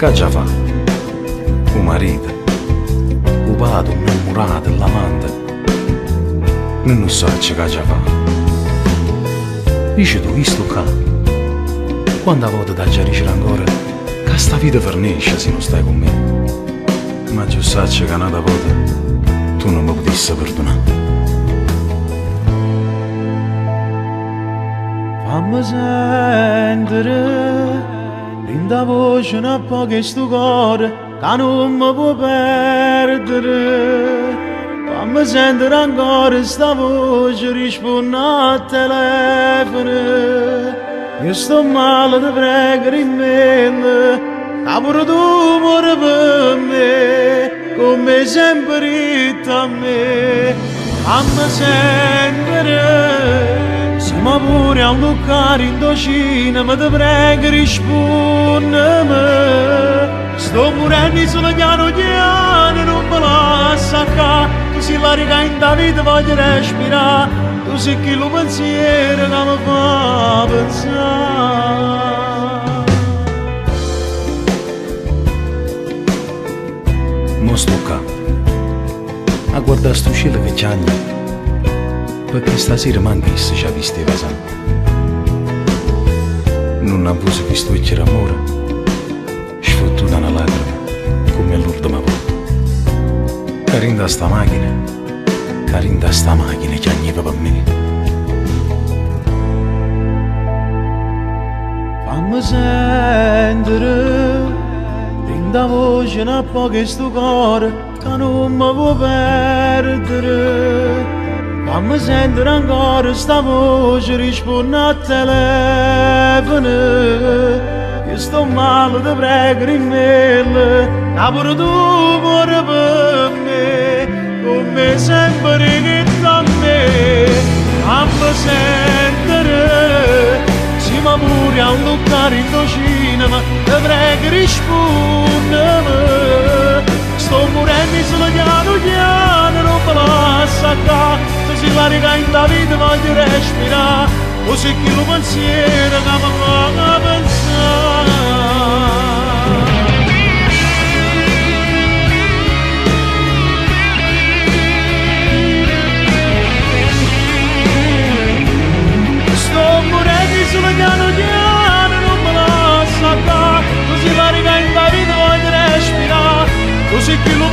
Che già fa? Un marito, un padre, un innamorato, l'amante. Non so che già fa. Dice tu, visto qua? Quando volta da già dicere ancora che sta vita finisce se non stai con me. Ma già sai che una volta tu non mi potessi perdonare. Fammi sentire in da voce un po' che sto cuore che non mi può perdere. Fammi sentire ancora sta voce risponde al telefono. Io sto male, ti prego rimane, che pure tu muori per me, come sempre a me. Fammi sentire. Ma pure a toccare in docina, ma ti prego rispondimi. Sto morendo solo piano piano, non me lascia qua. Tu sei la riga in da vita, voglio respirare. Tu sei chi lo pensiero che mi fa pensare. Mo sto qua a guardare sto cielo che c'hanno, perché stasera manca se ci ha visto passare. Non ha avuto visto che c'era amore, sfottuta una lacrima, come l'ultima volta. Carinda sta macchina che agniva per me. Fammi sentire, rinda voce un po' che sto cuore, che non mi può perdere. Fammi sentire ancora sta voce risponde al telefono. Io sto male, ti prego rimane, che pure tu muori per me, come sempre che a me. Fammi sentire, sì ma pure a toccare in docina, ma ti prego rispondimi. Sto morendo solo piano piano, non me lascia qua. Se la riga in da vita voglio respirare, o se chi lo pensiero che mi fa pensare. Sto morendo solo piano piano, non me lascia qua. Se la riga in da vita voglio respirare, o se chi lo